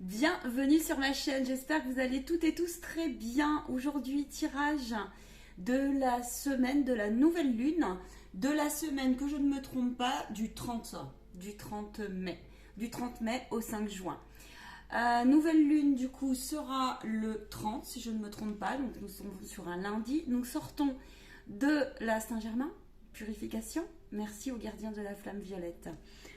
Bienvenue sur ma chaîne, j'espère que vous allez toutes et tous très bien. Aujourd'hui, tirage de la semaine de la nouvelle lune, de la semaine que je ne me trompe pas, du 30 mai, du 30 mai au 5 juin. Nouvelle lune du coup sera le 30 si je ne me trompe pas, donc nous sommes sur un lundi. Nous sortons de la Saint-Germain, purification. Merci aux gardiens de la flamme violette.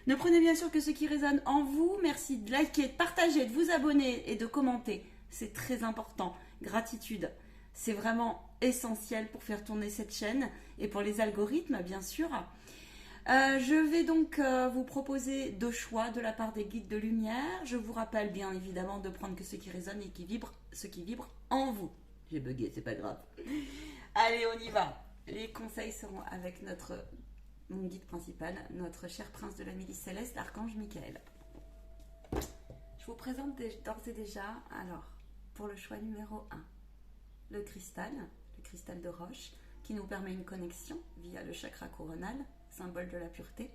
Ne prenez bien sûr que ce qui résonne en vous. Merci de liker, de partager, de vous abonner et de commenter. C'est très important. Gratitude. C'est vraiment essentiel pour faire tourner cette chaîne et pour les algorithmes, bien sûr. Je vais donc vous proposer deux choix de la part des guides de lumière. Je vous rappelle bien évidemment de prendre que ce qui résonne et qui vibre, ce qui vibre en vous. J'ai bugué, c'est pas grave. Allez, on y va. Les conseils seront avec mon guide principal, notre cher prince de la milice céleste, l'archange Michael. Je vous présente d'ores et déjà, alors, pour le choix numéro 1, le cristal de roche, qui nous permet une connexion via le chakra coronal, symbole de la pureté,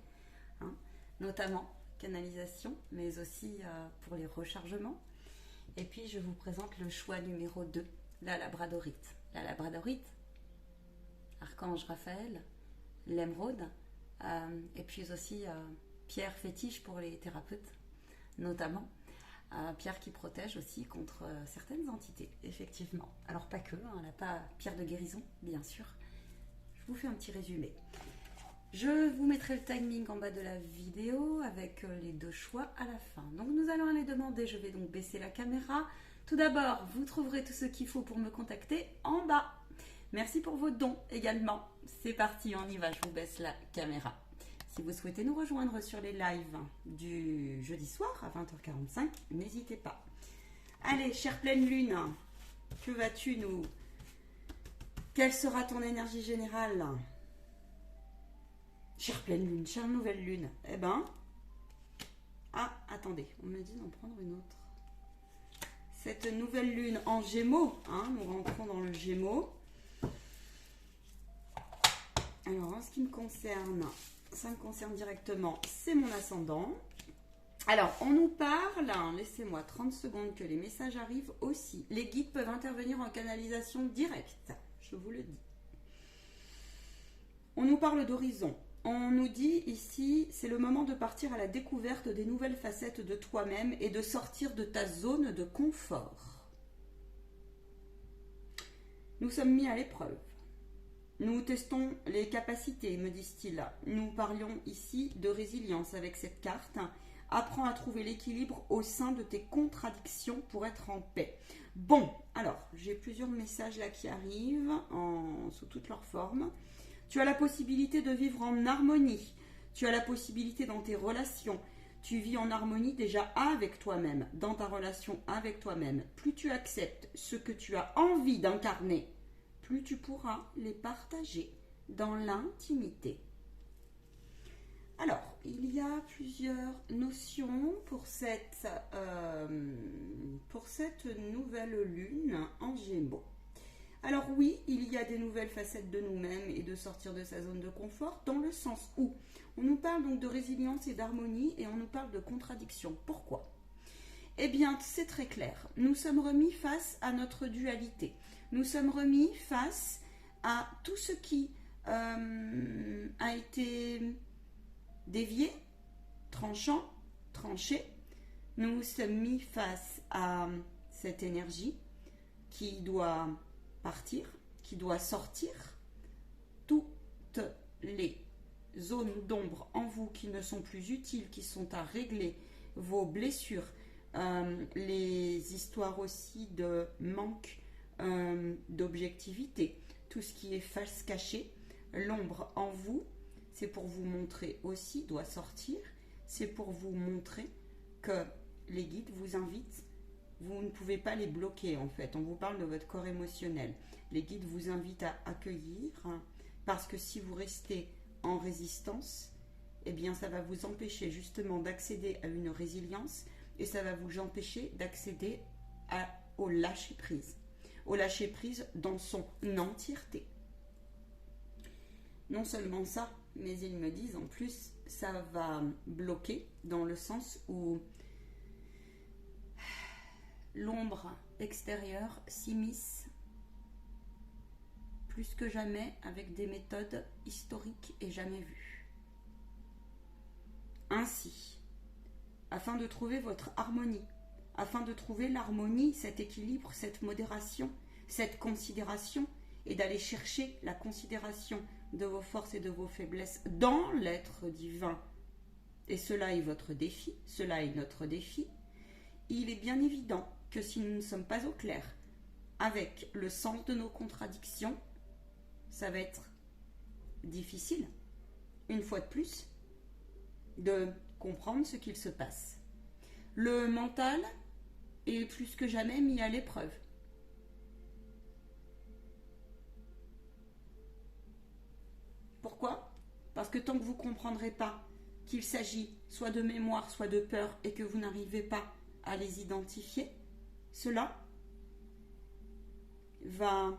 hein, notamment canalisation, mais aussi pour les rechargements. Et puis, je vous présente le choix numéro 2, la labradorite. La labradorite, archange Raphaël, l'émeraude, et puis aussi pierre fétiche pour les thérapeutes, notamment. Pierre qui protège aussi contre certaines entités, effectivement. Alors pas que, hein, elle n'a pas pierre de guérison, bien sûr. Je vous fais un petit résumé. Je vous mettrai le timing en bas de la vidéo avec les deux choix à la fin. Donc nous allons aller demander, je vais donc baisser la caméra. Tout d'abord, vous trouverez tout ce qu'il faut pour me contacter en bas. Merci pour vos dons également. C'est parti, on y va, je vous baisse la caméra. Si vous souhaitez nous rejoindre sur les lives du jeudi soir à 20h45, n'hésitez pas. Allez, chère pleine lune, que vas-tu nous? Quelle sera ton énergie générale? Chère pleine lune, chère nouvelle lune, eh ben... Ah, attendez, on me dit d'en prendre une autre. Cette nouvelle lune en Gémeaux, hein, nous rentrons dans le Gémeaux. Alors, en ce qui me concerne, ça me concerne directement, c'est mon ascendant. Alors, on nous parle, laissez-moi 30 secondes que les messages arrivent aussi. Les guides peuvent intervenir en canalisation directe, je vous le dis. On nous parle d'horizon. On nous dit ici, c'est le moment de partir à la découverte des nouvelles facettes de toi-même et de sortir de ta zone de confort. Nous sommes mis à l'épreuve. Nous testons les capacités, me disent-ils. Nous parlions ici de résilience avec cette carte. Apprends à trouver l'équilibre au sein de tes contradictions pour être en paix. Bon, alors, j'ai plusieurs messages là qui arrivent sous toutes leurs formes. Tu as la possibilité de vivre en harmonie. Tu as la possibilité dans tes relations. Tu vis en harmonie déjà avec toi-même, dans ta relation avec toi-même. Plus tu acceptes ce que tu as envie d'incarner, plus tu pourras les partager dans l'intimité. Alors, il y a plusieurs notions pour cette nouvelle lune en Gémeaux. Alors oui, il y a des nouvelles facettes de nous-mêmes et de sortir de sa zone de confort, dans le sens où on nous parle donc de résilience et d'harmonie et on nous parle de contradiction. Pourquoi ? Eh bien, c'est très clair. Nous sommes remis face à notre dualité. Nous sommes remis face à tout ce qui a été dévié, tranchant, tranché. Nous sommes mis face à cette énergie qui doit partir, qui doit sortir. Toutes les zones d'ombre en vous qui ne sont plus utiles, qui sont à régler, vos blessures, les histoires aussi de manque d'objectivité, tout ce qui est face cachée, l'ombre en vous, c'est pour vous montrer aussi, doit sortir, c'est pour vous montrer que les guides vous invitent, vous ne pouvez pas les bloquer en fait, on vous parle de votre corps émotionnel, les guides vous invitent à accueillir, parce que si vous restez en résistance, eh bien ça va vous empêcher justement d'accéder à une résilience et ça va vous empêcher d'accéder au lâcher-prise. Au lâcher-prise dans son entièreté. Non seulement ça, mais ils me disent en plus, ça va bloquer dans le sens où l'ombre extérieure s'immisce plus que jamais avec des méthodes historiques et jamais vues. Ainsi, afin de trouver votre harmonie, afin de trouver l'harmonie, cet équilibre, cette modération, cette considération, et d'aller chercher la considération de vos forces et de vos faiblesses dans l'être divin, et cela est votre défi, cela est notre défi, il est bien évident que si nous ne sommes pas au clair avec le sens de nos contradictions, ça va être difficile, une fois de plus, de comprendre ce qu'il se passe. Le mental est plus que jamais mis à l'épreuve. Pourquoi ? Parce que tant que vous ne comprendrez pas qu'il s'agit soit de mémoire, soit de peur, et que vous n'arrivez pas à les identifier, cela va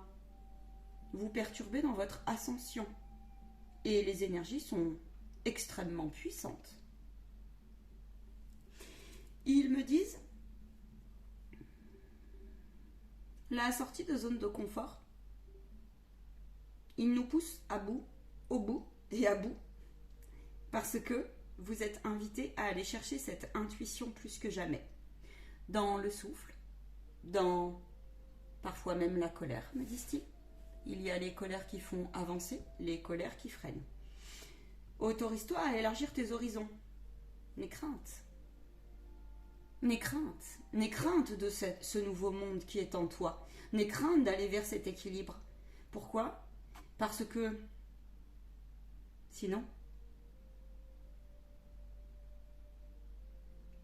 vous perturber dans votre ascension. Et les énergies sont extrêmement puissantes. Ils me disent, la sortie de zone de confort, ils nous poussent à bout, au bout et à bout, parce que vous êtes invités à aller chercher cette intuition plus que jamais, dans le souffle, dans parfois même la colère, me disent-ils. Il y a les colères qui font avancer, les colères qui freinent. Autorise-toi à élargir tes horizons. N'aie crainte. N'aie crainte. N'aie crainte de ce nouveau monde qui est en toi. N'aie crainte d'aller vers cet équilibre. Pourquoi ? Parce que sinon,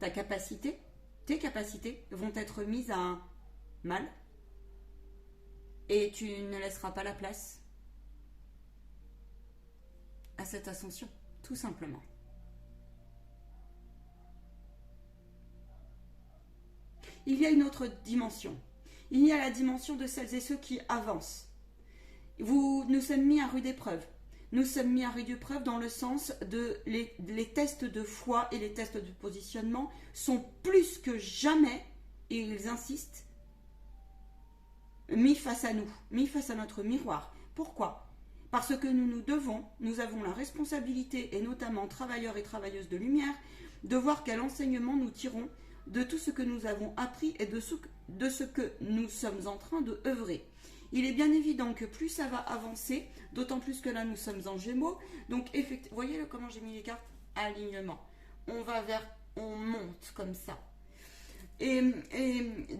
tes capacités vont être mises à mal et tu ne laisseras pas la place à cette ascension, tout simplement. Il y a une autre dimension. Il y a la dimension de celles et ceux qui avancent. Nous sommes mis à rude épreuve. Nous sommes mis à rude épreuve dans le sens de les tests de foi et les tests de positionnement sont plus que jamais, et ils insistent, mis face à nous, mis face à notre miroir. Pourquoi ? Parce que nous avons la responsabilité, et notamment travailleurs et travailleuses de lumière, de voir quel enseignement nous tirons de tout ce que nous avons appris et de ce que nous sommes en train de œuvrer. Il est bien évident que plus ça va avancer, d'autant plus que là nous sommes en Gémeaux, donc effectivement, voyez comment j'ai mis les cartes ? Alignement. On monte comme ça. Et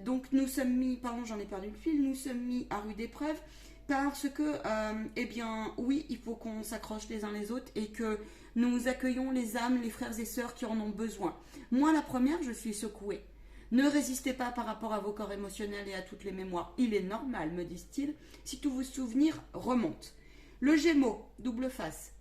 donc nous sommes mis, pardon j'en ai perdu le fil, nous sommes mis à rude épreuve parce que, eh bien oui, il faut qu'on s'accroche les uns les autres et que nous accueillons les âmes, les frères et sœurs qui en ont besoin. Moi la première, je suis secouée. Ne résistez pas par rapport à vos corps émotionnels et à toutes les mémoires. Il est normal, me disent-ils, si tous vos souvenirs remontent. Le Gémeaux, double face.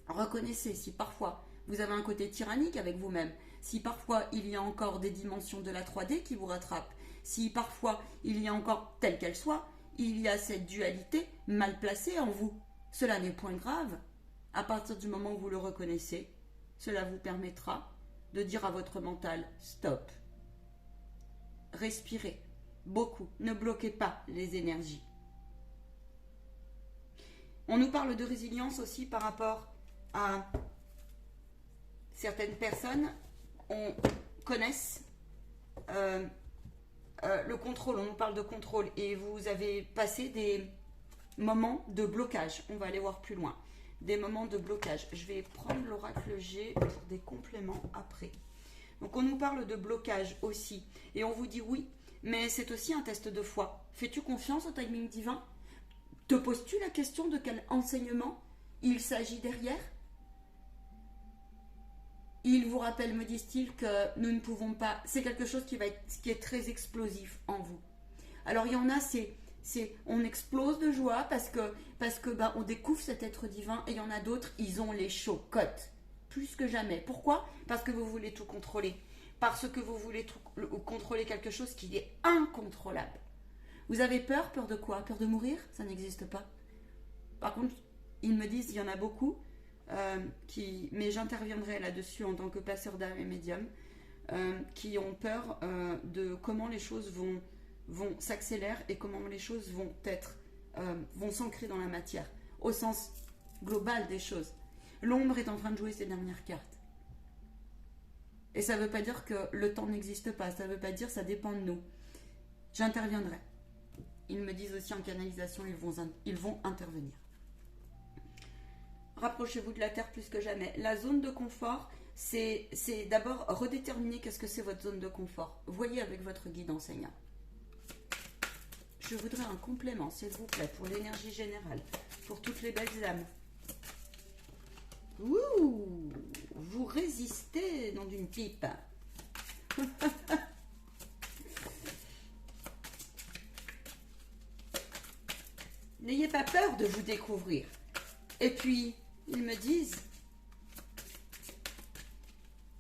Reconnaissez si parfois vous avez un côté tyrannique avec vous-même, si parfois il y a encore des dimensions de la 3D qui vous rattrapent, si parfois il y a encore, telle qu'elle soit, il y a cette dualité mal placée en vous. Cela n'est point grave. À partir du moment où vous le reconnaissez, cela vous permettra de dire à votre mental « stop ». Respirez beaucoup, ne bloquez pas les énergies. On nous parle de résilience aussi par rapport à certaines personnes. On connaisse le contrôle, on nous parle de contrôle et vous avez passé des moments de blocage. On va aller voir plus loin. Des moments de blocage. Je vais prendre l'oracle G pour des compléments après. Donc on nous parle de blocage aussi. Et on vous dit oui, mais c'est aussi un test de foi. Fais-tu confiance au timing divin ? Te poses-tu la question de quel enseignement il s'agit derrière ? Il vous rappelle, me disent-ils, que nous ne pouvons pas... C'est quelque chose qui est très explosif en vous. Alors il y en a, on explose de joie parce que on découvre cet être divin, et il y en a d'autres, ils ont les chocottes plus que jamais. Pourquoi ? Parce que vous voulez tout contrôler, parce que vous voulez contrôler quelque chose qui est incontrôlable. Vous avez peur de quoi ? Peur de mourir ? Ça n'existe pas. Par contre, ils me disent, il y en a beaucoup mais j'interviendrai là-dessus en tant que passeur d'âme et médium. qui ont peur de comment les choses vont s'accélérer et comment les choses vont s'ancrer dans la matière, au sens global des choses. L'ombre est en train de jouer ses dernières cartes. Et ça ne veut pas dire que le temps n'existe pas, ça ne veut pas dire que ça dépend de nous. J'interviendrai. Ils me disent aussi en canalisation, ils vont intervenir. Rapprochez-vous de la Terre plus que jamais. La zone de confort, c'est d'abord redéterminer qu'est-ce que c'est votre zone de confort. Voyez avec votre guide enseignant. Je voudrais un complément, s'il vous plaît, pour l'énergie générale, pour toutes les belles âmes. Ouh, vous résistez dans une pipe. N'ayez pas peur de vous découvrir. Et puis, ils me disent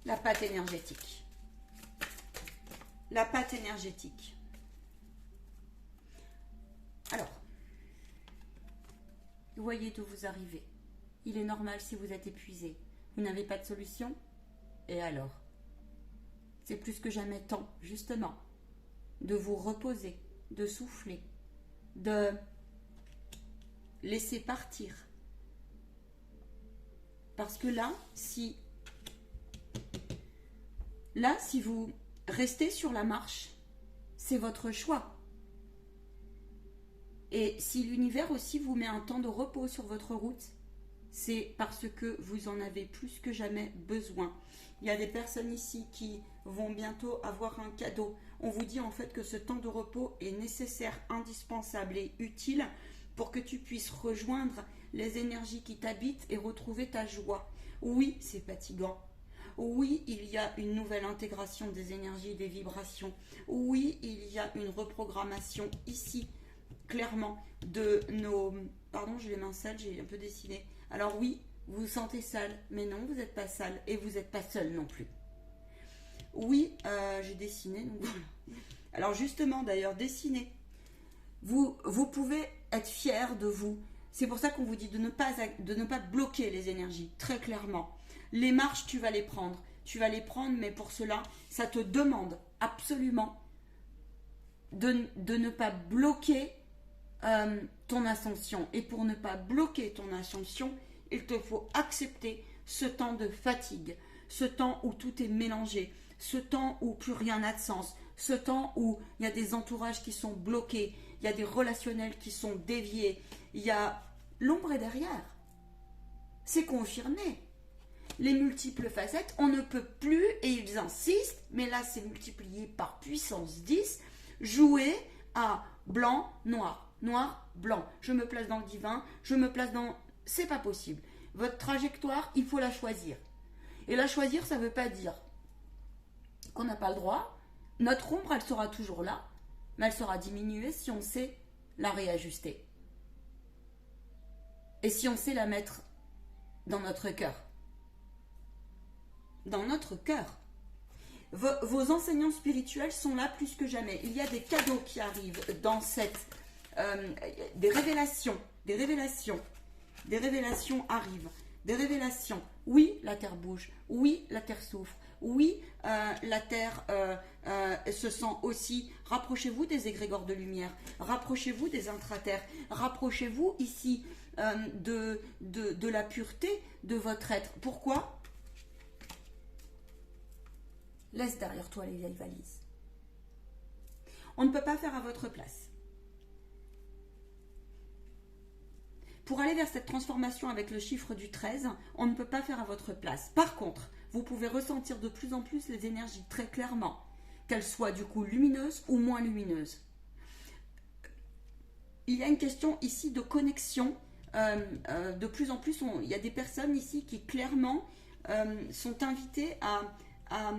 la pâte énergétique. La pâte énergétique. Alors, voyez d'où vous arrivez. Il est normal si vous êtes épuisé. Vous n'avez pas de solution? Et alors? C'est plus que jamais temps, justement, de vous reposer, de souffler, de laisser partir. Parce que là, si vous restez sur la marche, c'est votre choix. Et si l'univers aussi vous met un temps de repos sur votre route, c'est parce que vous en avez plus que jamais besoin. Il y a des personnes ici qui vont bientôt avoir un cadeau. On vous dit en fait que ce temps de repos est nécessaire, indispensable et utile pour que tu puisses rejoindre les énergies qui t'habitent et retrouver ta joie. Oui, c'est fatigant. Oui, il y a une nouvelle intégration des énergies, des vibrations. Oui, il y a une reprogrammation ici, clairement, de nos... Pardon, j'ai les mains sales, j'ai un peu dessiné. Alors oui, vous vous sentez sale, mais non, vous n'êtes pas sale et vous n'êtes pas seul non plus. Oui, j'ai dessiné. Donc voilà. Alors justement, d'ailleurs, dessiner. Vous pouvez être fier de vous. C'est pour ça qu'on vous dit de ne pas bloquer les énergies, très clairement. Les marches, tu vas les prendre. Tu vas les prendre, mais pour cela, ça te demande absolument de ne pas bloquer ton ascension. Et pour ne pas bloquer ton ascension, il te faut accepter ce temps de fatigue, ce temps où tout est mélangé, ce temps où plus rien n'a de sens, ce temps où il y a des entourages qui sont bloqués, il y a des relationnels qui sont déviés, il y a l'ombre est derrière. C'est confirmé. Les multiples facettes, on ne peut plus, et ils insistent, mais là c'est multiplié par puissance 10, jouer à blanc, noir, noir, blanc. Je me place dans le divin, je me place dans... C'est pas possible. Votre trajectoire, il faut la choisir. Et la choisir, ça ne veut pas dire qu'on n'a pas le droit. Notre ombre, elle sera toujours là, mais elle sera diminuée si on sait la réajuster. Et si on sait la mettre dans notre cœur. Dans notre cœur. Vos enseignants spirituels sont là plus que jamais. Il y a des cadeaux qui arrivent dans cette... des révélations arrivent. Des révélations. Oui, la terre bouge. Oui, la terre souffre. Oui, la terre se sent aussi. Rapprochez-vous des égrégores de lumière. Rapprochez-vous des intraterres. Rapprochez-vous ici de la pureté de votre être. Pourquoi ? Laisse derrière toi les vieilles valises. On ne peut pas faire à votre place. Pour aller vers cette transformation avec le chiffre du 13, on ne peut pas faire à votre place. Par contre, vous pouvez ressentir de plus en plus les énergies très clairement, qu'elles soient du coup lumineuses ou moins lumineuses. Il y a une question ici de connexion. De plus en plus, il y a des personnes ici qui clairement sont invitées à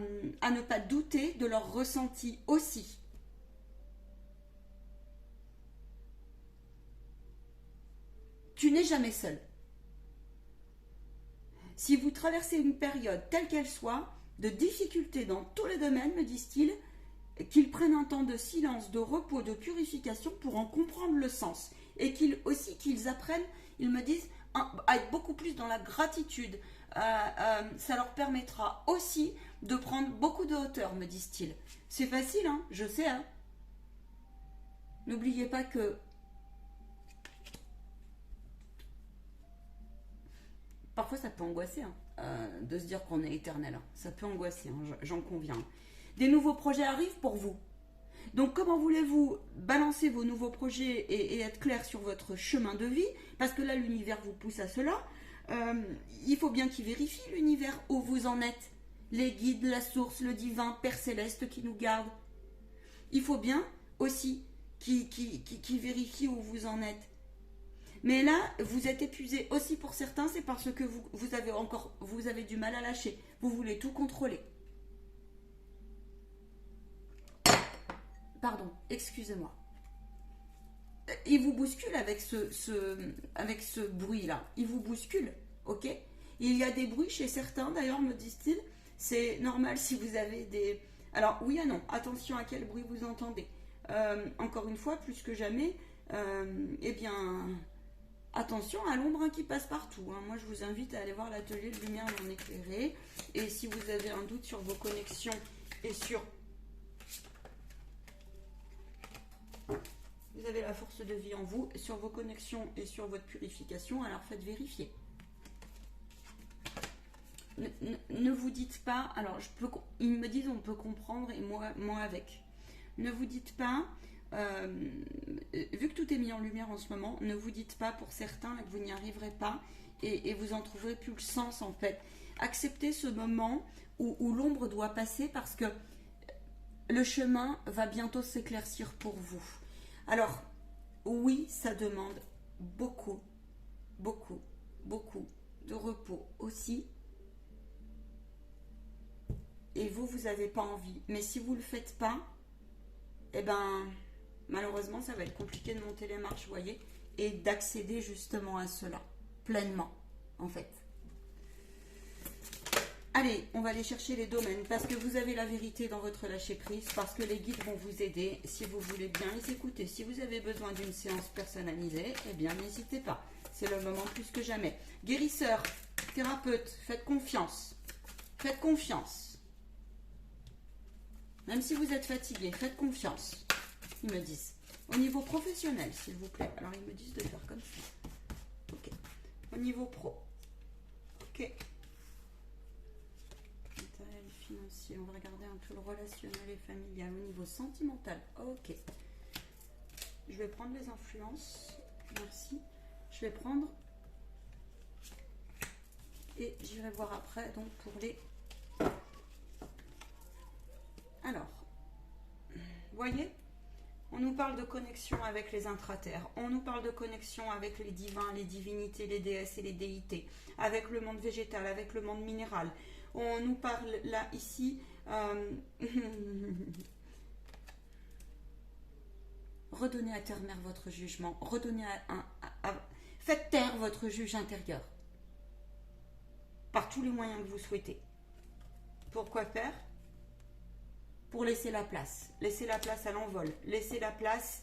ne pas douter de leur ressenti aussi. Tu n'es jamais seul. Si vous traversez une période telle qu'elle soit, de difficulté dans tous les domaines, me disent-ils, qu'ils prennent un temps de silence, de repos, de purification pour en comprendre le sens. Et qu'ils apprennent, ils me disent, à être beaucoup plus dans la gratitude. Ça leur permettra aussi de prendre beaucoup de hauteur, me disent-ils. C'est facile, hein, je sais. Hein. N'oubliez pas que parfois ça peut angoisser de se dire qu'on est éternel. Hein. Ça peut angoisser, hein, j'en conviens. Des nouveaux projets arrivent pour vous. Donc comment voulez-vous balancer vos nouveaux projets et être clair sur votre chemin de vie? Parce que là, l'univers vous pousse à cela. Il faut bien qu'il vérifie l'univers où vous en êtes. Les guides, la source, le divin, Père Céleste qui nous garde. Il faut bien aussi qu'il vérifie où vous en êtes. Mais là, vous êtes épuisé aussi pour certains, c'est parce que vous avez du mal à lâcher. Vous voulez tout contrôler. Pardon, excusez-moi. Il vous bouscule avec ce bruit-là. Il vous bouscule, ok? Il y a des bruits chez certains, d'ailleurs, me disent-ils. C'est normal si vous avez des... Alors, oui et non. Attention à quel bruit vous entendez. Encore une fois, plus que jamais, eh bien... Attention à l'ombre qui passe partout. Hein. Moi, je vous invite à aller voir l'atelier de lumière non éclairée. Et si vous avez un doute sur vos connexions et sur... Vous avez la force de vie en vous, sur vos connexions et sur votre purification, alors faites vérifier. Ne vous dites pas... Alors, ils me disent on peut comprendre et moi avec. Ne vous dites pas... vu que tout est mis en lumière en ce moment, ne vous dites pas pour certains que vous n'y arriverez pas et vous en trouverez plus le sens en fait. Acceptez ce moment où l'ombre doit passer parce que le chemin va bientôt s'éclaircir pour vous. Alors, oui, ça demande beaucoup, beaucoup, beaucoup de repos aussi. Et vous n'avez pas envie. Mais si vous ne le faites pas, eh ben... Malheureusement, ça va être compliqué de monter les marches, vous voyez, et d'accéder justement à cela, pleinement, en fait. Allez, on va aller chercher les domaines, parce que vous avez la vérité dans votre lâcher-prise, parce que les guides vont vous aider, si vous voulez bien les écouter. Si vous avez besoin d'une séance personnalisée, eh bien, n'hésitez pas. C'est le moment plus que jamais. Guérisseur, thérapeute, faites confiance. Faites confiance. Même si vous êtes fatigué, faites confiance. Ils me disent. Au niveau professionnel, s'il vous plaît. Alors, ils me disent de faire comme ça. Ok. Au niveau pro. Ok. Matériel financier. On va regarder un peu le relationnel et familial. Au niveau sentimental. Ok. Je vais prendre les influences. Merci. Je vais prendre. Et j'irai voir après, donc, pour les... Alors. Voyez ? On nous parle de connexion avec les intraterres, on nous parle de connexion avec les divins, les divinités, les déesses et les déités, avec le monde végétal, avec le monde minéral. On nous parle là, ici, redonnez à terre-mère votre jugement, redonnez faites taire votre juge intérieur, par tous les moyens que vous souhaitez. Pourquoi faire ? Pour laisser la place à l'envol, laisser la place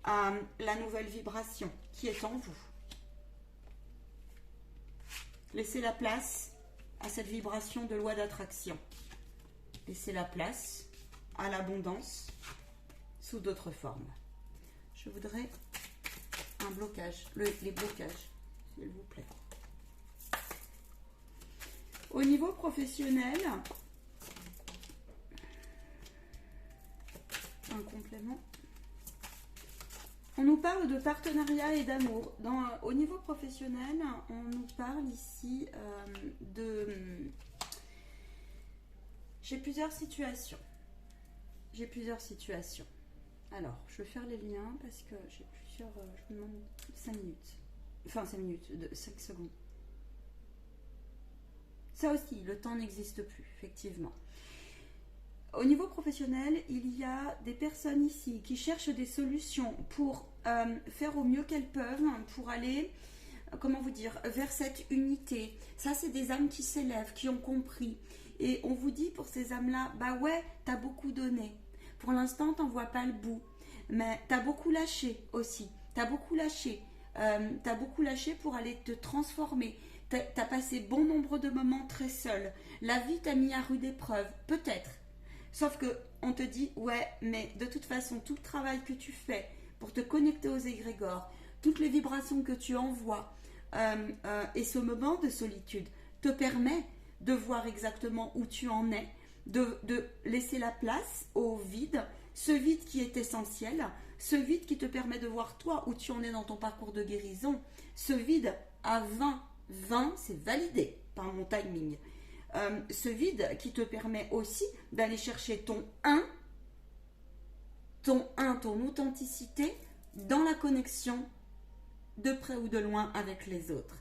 à la nouvelle vibration qui est en vous. Laissez la place à cette vibration de loi d'attraction. Laissez la place à l'abondance sous d'autres formes. Je voudrais un blocage, les blocages, s'il vous plaît. Au niveau professionnel, un complément. On nous parle de partenariat et d'amour. Au niveau professionnel, on nous parle ici de... J'ai plusieurs situations. Alors, je vais faire les liens parce que j'ai plusieurs... je me demande 5 minutes. Enfin, 5 minutes, 5 secondes. Ça aussi, le temps n'existe plus, effectivement. Au niveau professionnel, il y a des personnes ici qui cherchent des solutions pour faire au mieux qu'elles peuvent, pour aller, comment vous dire, vers cette unité. Ça, c'est des âmes qui s'élèvent, qui ont compris. Et on vous dit pour ces âmes-là, bah ouais, t'as beaucoup donné. Pour l'instant, t'en vois pas le bout. Mais t'as beaucoup lâché aussi. T'as beaucoup lâché pour aller te transformer. t'as passé bon nombre de moments très seul. La vie t'a mis à rude épreuve, peut-être. Sauf que on te dit, ouais, mais de toute façon, tout le travail que tu fais pour te connecter aux égrégores, toutes les vibrations que tu envoies, et ce moment de solitude te permet de voir exactement où tu en es, de laisser la place au vide, ce vide qui est essentiel, ce vide qui te permet de voir toi où tu en es dans ton parcours de guérison, ce vide à 20, c'est validé par mon timing. Ce vide qui te permet aussi d'aller chercher ton ton authenticité dans la connexion de près ou de loin avec les autres.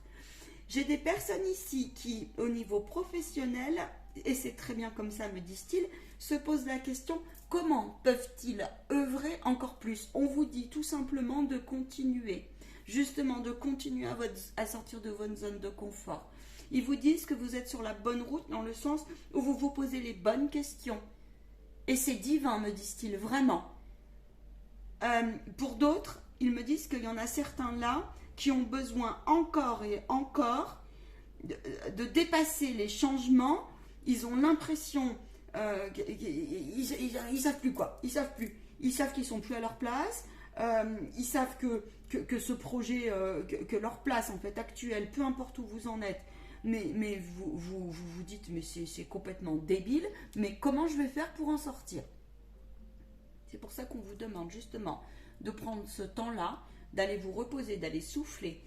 J'ai des personnes ici qui, au niveau professionnel, et c'est très bien comme ça, me disent-ils, se posent la question, comment peuvent-ils œuvrer encore plus? On vous dit tout simplement de continuer, justement de continuer à sortir de votre zone de confort. Ils vous disent que vous êtes sur la bonne route dans le sens où vous vous posez les bonnes questions. Et c'est divin, me disent-ils, vraiment. Pour d'autres, ils me disent qu'il y en a certains là qui ont besoin encore et encore de dépasser les changements. Ils ont l'impression ils savent plus quoi. Ils savent plus. Ils savent qu'ils sont plus à leur place. Ils savent que ce projet, que leur place en fait actuelle, peu importe où vous en êtes, mais vous dites mais c'est complètement débile. Mais comment je vais faire pour en sortir? C'est pour ça qu'on vous demande justement de prendre ce temps-là, d'aller vous reposer, d'aller souffler,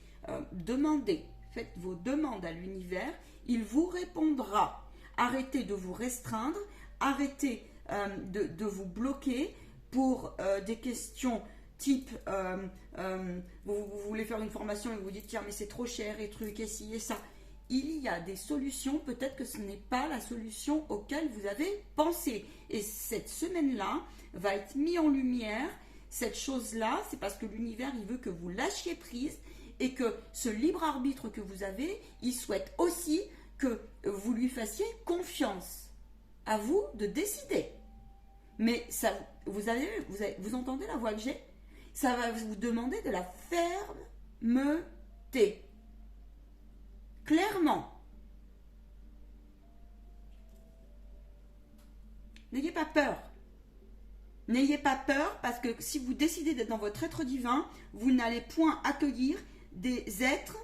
demandez, faites vos demandes à l'univers, il vous répondra. Arrêtez de vous restreindre, arrêtez de vous bloquer pour des questions type vous voulez faire une formation et vous dites tiens mais c'est trop cher et truc et ci et ça. Il y a des solutions, peut-être que ce n'est pas la solution auquel vous avez pensé. Et cette semaine-là va être mise en lumière. Cette chose-là, c'est parce que l'univers, il veut que vous lâchiez prise et que ce libre arbitre que vous avez, il souhaite aussi que vous lui fassiez confiance. À vous de décider. Mais ça, vous entendez la voix que j'ai? Ça va vous demander de la fermeté. Clairement. N'ayez pas peur. N'ayez pas peur parce que si vous décidez d'être dans votre être divin, vous n'allez point accueillir des êtres,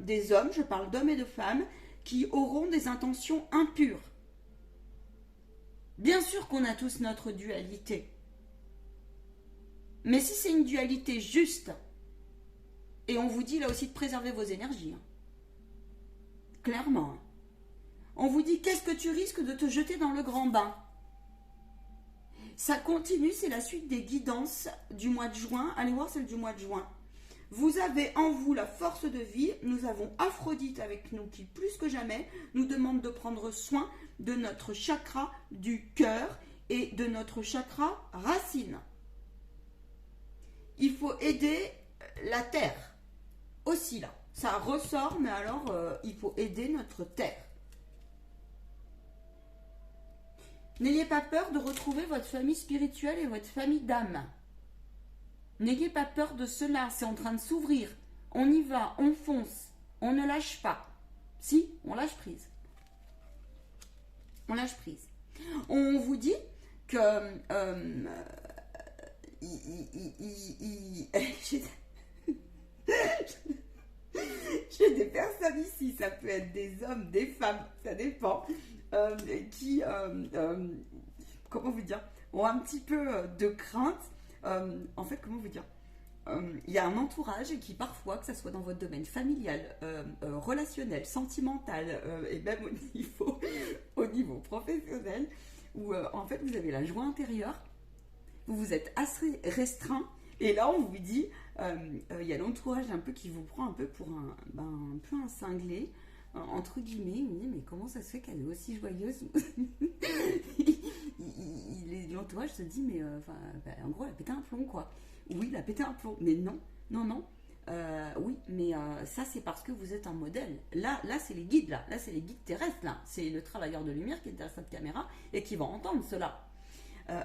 des hommes, je parle d'hommes et de femmes, qui auront des intentions impures. Bien sûr qu'on a tous notre dualité. Mais si c'est une dualité juste, et on vous dit là aussi de préserver vos énergies, clairement, on vous dit qu'est-ce que tu risques de te jeter dans le grand bain. Ça continue, c'est la suite des guidances du mois de juin. Allez voir celle du mois de juin. Vous avez en vous la force de vie. Nous avons Aphrodite avec nous qui, plus que jamais, nous demande de prendre soin de notre chakra du cœur et de notre chakra racine. Il faut aider la terre aussi là. Ça ressort, mais alors il faut aider notre terre. N'ayez pas peur de retrouver votre famille spirituelle et votre famille d'âme. N'ayez pas peur de cela, c'est en train de s'ouvrir. On y va, on fonce, on ne lâche pas. Si, on lâche prise. On lâche prise. On vous dit que... J'ai des personnes ici, ça peut être des hommes, des femmes, ça dépend, qui, comment vous dire, ont un petit peu de crainte. En fait, comment vous dire, il y a un entourage qui parfois, que ce soit dans votre domaine familial, relationnel, sentimental, et même au niveau professionnel, où en fait vous avez la joie intérieure, vous vous êtes assez restreint. Et là, on vous dit, il y a l'entourage un peu qui vous prend un peu pour un peu un cinglé, entre guillemets. Il me dit, mais comment ça se fait qu'elle est aussi joyeuse? L'entourage se dit, mais en gros, elle a pété un plomb, quoi. Oui, elle a pété un plomb. Mais non. Oui, mais ça, c'est parce que vous êtes un modèle. Là c'est les guides, là c'est les guides terrestres, là. C'est le travailleur de lumière qui est derrière cette caméra et qui va entendre cela.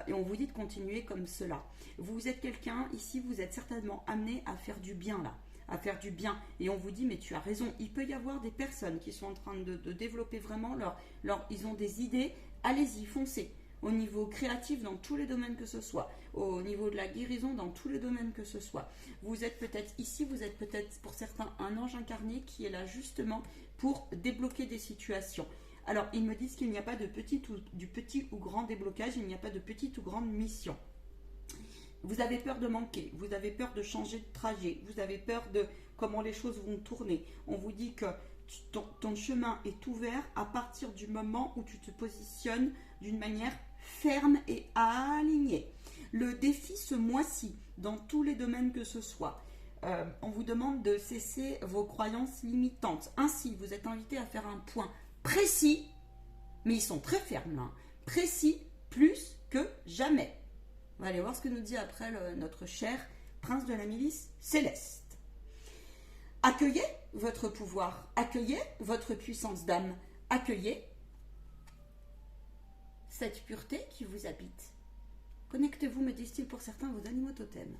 Et on vous dit de continuer comme cela. Vous êtes quelqu'un, ici, vous êtes certainement amené à faire du bien là, à faire du bien. Et on vous dit, mais tu as raison, il peut y avoir des personnes qui sont en train de développer vraiment ils ont des idées, allez-y, foncez. Au niveau créatif, dans tous les domaines que ce soit, au niveau de la guérison, dans tous les domaines que ce soit. Vous êtes peut-être ici, vous êtes peut-être pour certains un ange incarné qui est là justement pour débloquer des situations. Alors, ils me disent qu'il n'y a pas de du petit ou grand déblocage, il n'y a pas de petite ou grande mission. Vous avez peur de manquer, vous avez peur de changer de trajet, vous avez peur de comment les choses vont tourner. On vous dit que ton chemin est ouvert à partir du moment où tu te positionnes d'une manière ferme et alignée. Le défi ce mois-ci, dans tous les domaines que ce soit, on vous demande de cesser vos croyances limitantes. Ainsi, vous êtes invité à faire un point précis, mais ils sont très fermes là, précis plus que jamais. On va aller voir ce que nous dit après notre cher prince de la milice céleste. Accueillez votre pouvoir, accueillez votre puissance d'âme, accueillez cette pureté qui vous habite. Connectez-vous, me disent-ils pour certains, à vos animaux totems.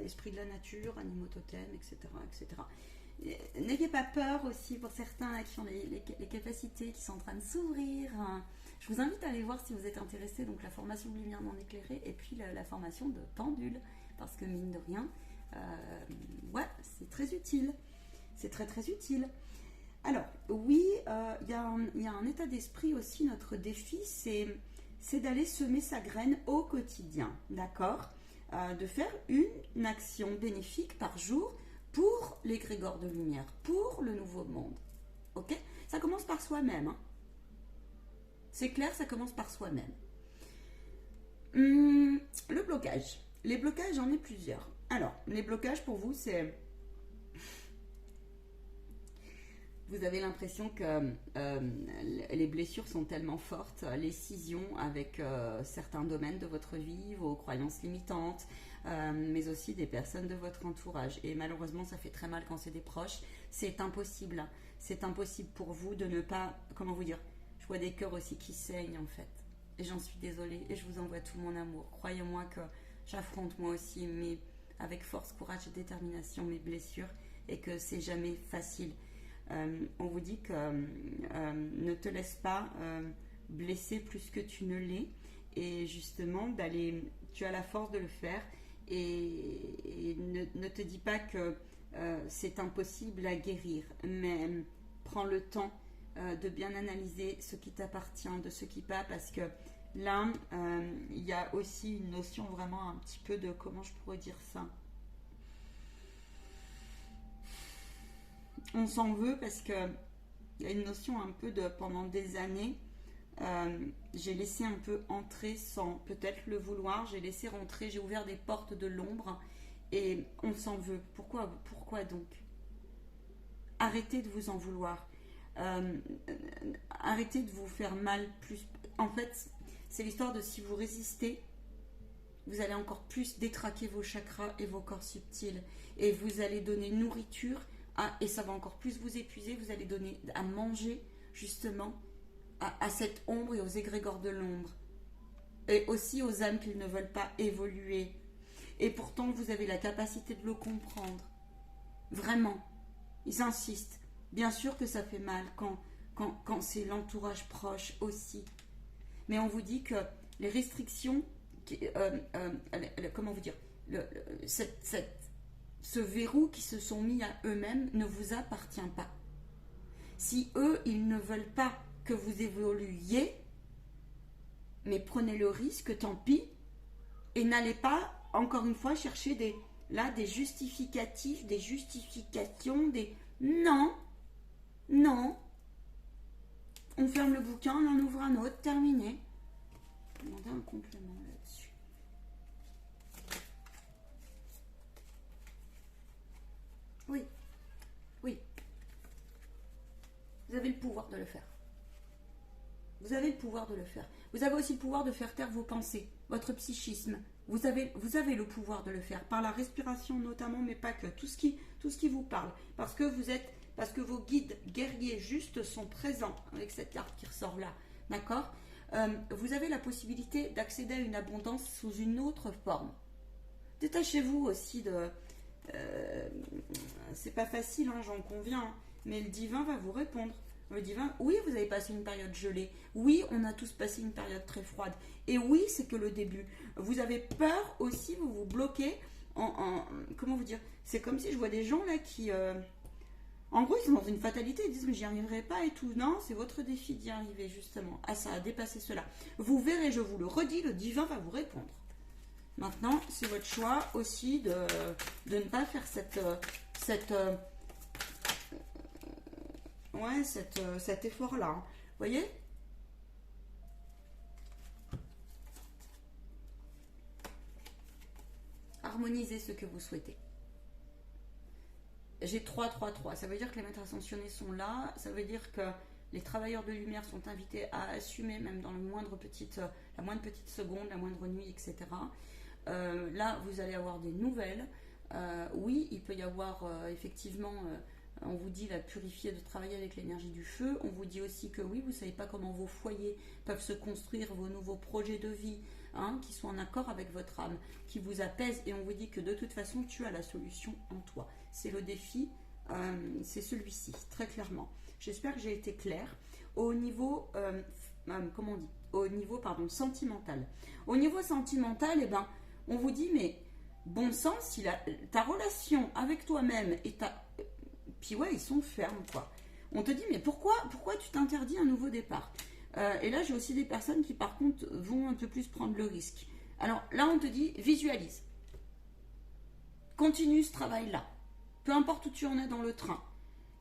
Esprit de la nature, animaux totems, etc. etc. N'ayez pas peur aussi pour certains qui ont les capacités qui sont en train de s'ouvrir. Je vous invite à aller voir si vous êtes intéressé, donc la formation de lumière non éclairée et puis la formation de pendule, parce que mine de rien, ouais, c'est très utile. C'est très très utile. Alors, oui, il y a un état d'esprit aussi, notre défi, c'est d'aller semer sa graine au quotidien, d'accord, de faire une action bénéfique par jour pour l'égrégore de lumière, pour le nouveau monde. Ok? Ça commence par soi-même. Hein. C'est clair, ça commence par soi-même. Le blocage. Les blocages, j'en ai plusieurs. Alors, les blocages pour vous, c'est... Vous avez l'impression que les blessures sont tellement fortes, les scissions avec certains domaines de votre vie, vos croyances limitantes, mais aussi des personnes de votre entourage. Et malheureusement, ça fait très mal quand c'est des proches. C'est impossible. C'est impossible pour vous de ne pas... Comment vous dire? Je vois des cœurs aussi qui saignent en fait. Et j'en suis désolée. Et je vous envoie tout mon amour. Croyez-moi que j'affronte moi aussi, mais avec force, courage et détermination, mes blessures. Et que c'est jamais facile. On vous dit que ne te laisse pas blesser plus que tu ne l'es, et justement tu as la force de le faire, et ne te dis pas que c'est impossible à guérir, mais prends le temps de bien analyser ce qui t'appartient de ce qui pas, parce que là il y a aussi une notion vraiment un petit peu de, comment je pourrais dire ça, on s'en veut parce que il y a une notion un peu de, pendant des années, j'ai laissé un peu entrer sans peut-être le vouloir, j'ai laissé rentrer, j'ai ouvert des portes de l'ombre, et on s'en veut. Pourquoi donc? Arrêtez de vous en vouloir, arrêtez de vous faire mal plus. En fait, c'est l'histoire de, si vous résistez, vous allez encore plus détraquer vos chakras et vos corps subtils, et vous allez donner nourriture. Et ça va encore plus vous épuiser, vous allez donner à manger justement à cette ombre et aux égrégores de l'ombre. Et aussi aux âmes qui ne veulent pas évoluer. Et pourtant, vous avez la capacité de le comprendre. Vraiment. Ils insistent. Bien sûr que ça fait mal quand c'est l'entourage proche aussi. Mais on vous dit que les restrictions, comment vous dire, ce verrou qui se sont mis à eux-mêmes ne vous appartient pas. Si eux, ils ne veulent pas que vous évoluiez, mais prenez le risque, tant pis, et n'allez pas, encore une fois, chercher des justificatifs, des justifications, Non, on ferme le bouquin, on en ouvre un autre, terminé. Je vais demander un complément là-dessus. Oui. Vous avez le pouvoir de le faire. Vous avez le pouvoir de le faire. Vous avez aussi le pouvoir de faire taire vos pensées, votre psychisme. Vous avez le pouvoir de le faire, par la respiration notamment, mais pas que. Tout ce qui vous parle. Parce que vos guides guerriers justes sont présents avec cette carte qui ressort là. D'accord? Vous avez la possibilité d'accéder à une abondance sous une autre forme. Détachez-vous aussi de... c'est pas facile, hein, j'en conviens, hein, mais le divin va vous répondre. Le divin, oui, vous avez passé une période gelée. Oui, on a tous passé une période très froide. Et oui, c'est que le début. Vous avez peur aussi, vous vous bloquez comment vous dire? C'est comme si je vois des gens là qui... en gros, ils sont dans une fatalité, ils disent mais j'y arriverai pas et tout. Non, c'est votre défi d'y arriver justement. Ah, ça a dépassé cela. Vous verrez, je vous le redis, le divin va vous répondre. Maintenant, c'est votre choix aussi de ne pas faire cet effort-là. Vous voyez? Harmonisez ce que vous souhaitez. J'ai 3, 3, 3. Ça veut dire que les maîtres ascensionnés sont là. Ça veut dire que les travailleurs de lumière sont invités à assumer, même dans la moindre petite seconde, la moindre nuit, etc. Là, vous allez avoir des nouvelles. Oui, il peut y avoir effectivement, on vous dit la purifier, de travailler avec l'énergie du feu. On vous dit aussi que oui, vous ne savez pas comment vos foyers peuvent se construire, vos nouveaux projets de vie, hein, qui sont en accord avec votre âme, qui vous apaisent. Et on vous dit que de toute façon, tu as la solution en toi. C'est le défi, c'est celui-ci, très clairement. J'espère que j'ai été claire. Au niveau, comment on dit? Au niveau, pardon, sentimental. Au niveau sentimental, eh ben, on vous dit, mais bon sens, si ta relation avec toi-même et puis ouais, ils sont fermes, quoi. On te dit, mais pourquoi tu t'interdis un nouveau départ? Et là, j'ai aussi des personnes qui, par contre, vont un peu plus prendre le risque. Alors là, on te dit, visualise. Continue ce travail-là. Peu importe où tu en es dans le train.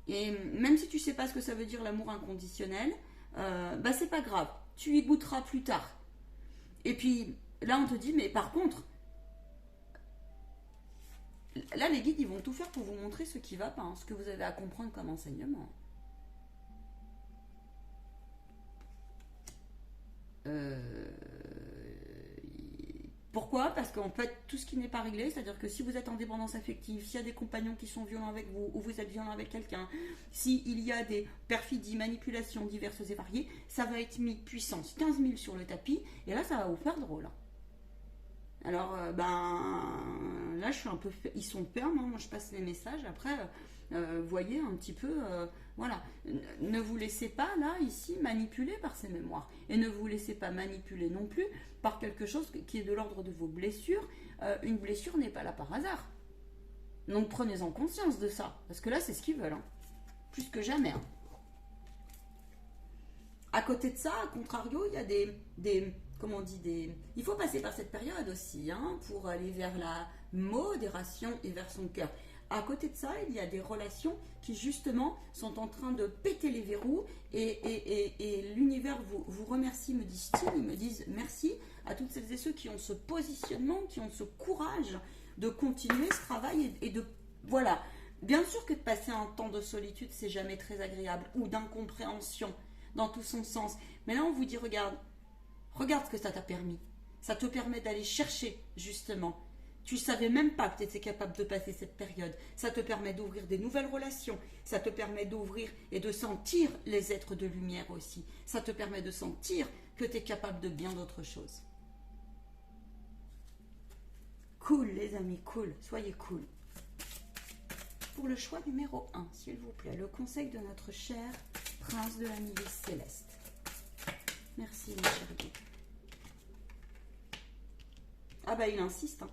Et même si tu sais pas ce que ça veut dire l'amour inconditionnel, bah c'est pas grave. Tu y goûteras plus tard. Et puis, là, on te dit, mais par contre, là, les guides, ils vont tout faire pour vous montrer ce qui va pas, hein, ce que vous avez à comprendre comme enseignement. Pourquoi? Parce qu'en fait, tout ce qui n'est pas réglé, c'est-à-dire que si vous êtes en dépendance affective, s'il y a des compagnons qui sont violents avec vous, ou vous êtes violent avec quelqu'un, s'il y a des perfidies, manipulations diverses et variées, ça va être mis puissance 15 000 sur le tapis, et là, ça va vous faire drôle. Alors, là, je suis un peu... Ils sont fermes, hein, moi je passe les messages, après, voyez un petit peu... voilà. Ne vous laissez pas, là, ici, manipuler par ces mémoires. Et ne vous laissez pas manipuler non plus par quelque chose qui est de l'ordre de vos blessures. Une blessure n'est pas là par hasard. Donc, prenez-en conscience de ça. Parce que là, c'est ce qu'ils veulent. Hein. Plus que jamais. Hein. À côté de ça, à contrario, il y a des comment on dit, il faut passer par cette période aussi, hein, pour aller vers la modération et vers son cœur. À côté de ça, il y a des relations qui justement sont en train de péter les verrous et l'univers vous remercie, me disent-ils, ils me disent merci à toutes celles et ceux qui ont ce positionnement, qui ont ce courage de continuer ce travail et de, voilà. Bien sûr que de passer un temps de solitude, c'est jamais très agréable, ou d'incompréhension dans tout son sens. Mais là, on vous dit, regarde ce que ça t'a permis. Ça te permet d'aller chercher, justement. Tu ne savais même pas que tu étais capable de passer cette période. Ça te permet d'ouvrir des nouvelles relations. Ça te permet d'ouvrir et de sentir les êtres de lumière aussi. Ça te permet de sentir que tu es capable de bien d'autres choses. Cool, les amis, cool. Soyez cool. Pour le choix numéro 1, s'il vous plaît, le conseil de notre cher prince de la milice céleste. Merci, mon chéri. Ah bah il insiste. Hein.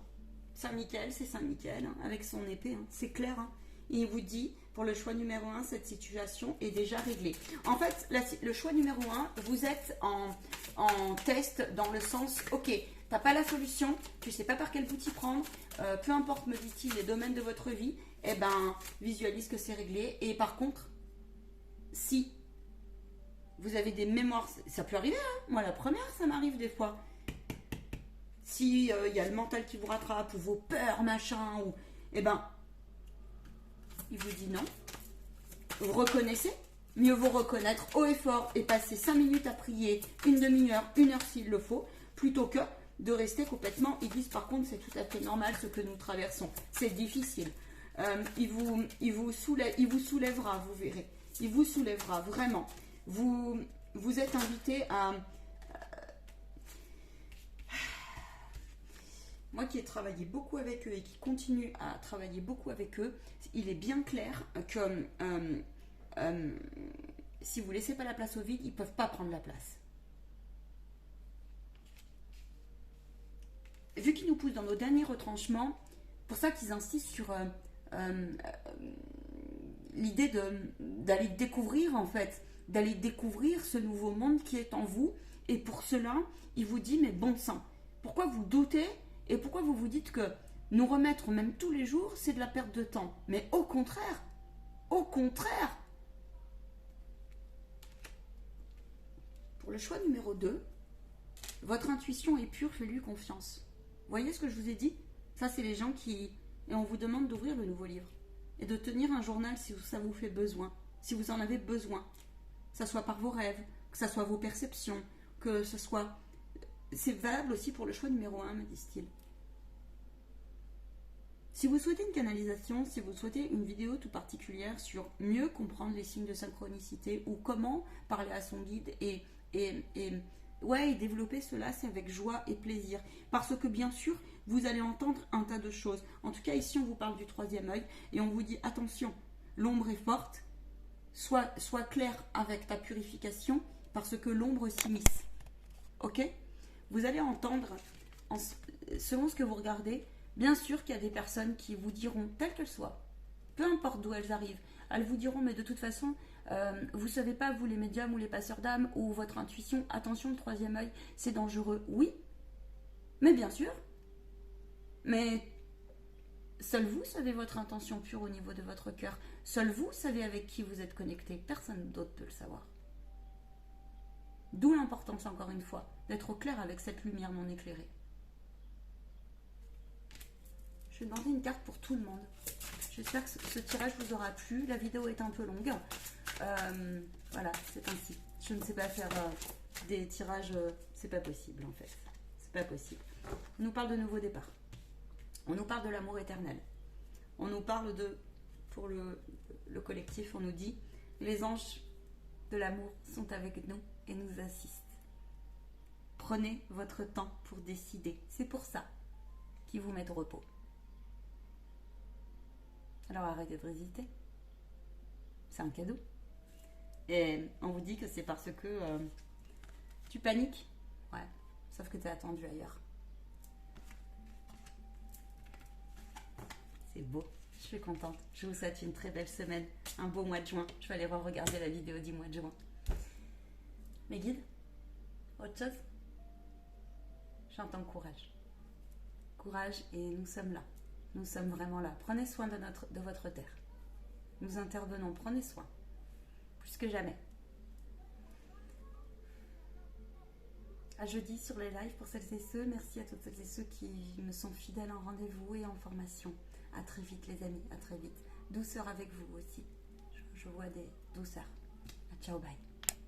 Saint-Michel, c'est Saint-Michel, hein, avec son épée. Hein. C'est clair. Hein. Il vous dit, pour le choix numéro 1, cette situation est déjà réglée. En fait, le choix numéro 1, vous êtes en test dans le sens, ok, t'as pas la solution, tu sais pas par quel bout t'y prendre, peu importe, me dit-il, les domaines de votre vie, eh ben, visualise que c'est réglé. Et par contre, si vous avez des mémoires, ça peut arriver, hein. Moi la première, ça m'arrive des fois. Si y a le mental qui vous rattrape, ou vos peurs, machin, ou... Eh ben, il vous dit non. Vous reconnaissez. Mieux vaut reconnaître haut et fort et passer 5 minutes à prier, une demi-heure, 1 heure s'il le faut, plutôt que de rester complètement... Ils disent par contre, c'est tout à fait normal ce que nous traversons. C'est difficile. Il vous soulèvera, vous verrez. Il vous soulèvera, vraiment. Vous êtes invité à... moi qui ai travaillé beaucoup avec eux et qui continue à travailler beaucoup avec eux, il est bien clair que si vous ne laissez pas la place au vide, ils ne peuvent pas prendre la place. Vu qu'ils nous poussent dans nos derniers retranchements, pour ça qu'ils insistent sur l'idée d'aller découvrir en fait, d'aller découvrir ce nouveau monde qui est en vous. Et pour cela, il vous dit, mais bon sang, pourquoi vous doutez et pourquoi vous vous dites que nous remettre même tous les jours, c'est de la perte de temps? Mais au contraire, pour le choix numéro 2, votre intuition est pure, faites-lui confiance. Vous voyez ce que je vous ai dit? Ça, c'est les gens qui... Et on vous demande d'ouvrir le nouveau livre. Et de tenir un journal si ça vous fait besoin. Si vous en avez besoin. Que ça soit par vos rêves, que ça soit vos perceptions, que ce soit... C'est valable aussi pour le choix numéro 1, me disent-ils. Si vous souhaitez une canalisation, si vous souhaitez une vidéo tout particulière sur mieux comprendre les signes de synchronicité ou comment parler à son guide et développer cela, c'est avec joie et plaisir. Parce que bien sûr, vous allez entendre un tas de choses. En tout cas, ici, on vous parle du troisième œil et on vous dit, attention, l'ombre est forte, sois clair avec ta purification parce que l'ombre s'immisce. Ok? Vous allez entendre, selon ce que vous regardez, bien sûr qu'il y a des personnes qui vous diront, telles qu'elles soient, peu importe d'où elles arrivent, elles vous diront, mais de toute façon, vous ne savez pas, vous les médiums ou les passeurs d'âme ou votre intuition, attention, le troisième œil, c'est dangereux. Oui, mais bien sûr, mais seul vous savez votre intention pure au niveau de votre cœur. Seul vous savez avec qui vous êtes connecté. Personne d'autre peut le savoir. D'où l'importance, encore une fois, d'être au clair avec cette lumière non éclairée. Je vais demander une carte pour tout le monde. J'espère que ce tirage vous aura plu. La vidéo est un peu longue. Voilà, c'est ainsi. Je ne sais pas faire des tirages, c'est pas possible en fait. C'est pas possible. On nous parle de nouveau départ. On nous parle de l'amour éternel. On nous parle de, pour le collectif, on nous dit, les anges de l'amour sont avec nous et nous assistent. Prenez votre temps pour décider. C'est pour ça qu'ils vous mettent au repos. Alors arrêtez de hésiter. C'est un cadeau. Et on vous dit que c'est parce que tu paniques. Ouais, sauf que tu es attendu ailleurs. C'est beau. Je suis contente. Je vous souhaite une très belle semaine. Un beau mois de juin. Je vais aller regarder la vidéo du mois de juin. Mes guides, autre chose? J'entends courage. Courage et nous sommes là. Nous sommes vraiment là. Prenez soin de votre terre. Nous intervenons. Prenez soin. Plus que jamais. À jeudi sur les lives pour celles et ceux. Merci à toutes celles et ceux qui me sont fidèles en rendez-vous et en formation. À très vite les amis. À très vite. Douceur avec vous aussi. Je vois des douceurs. Ciao, bye.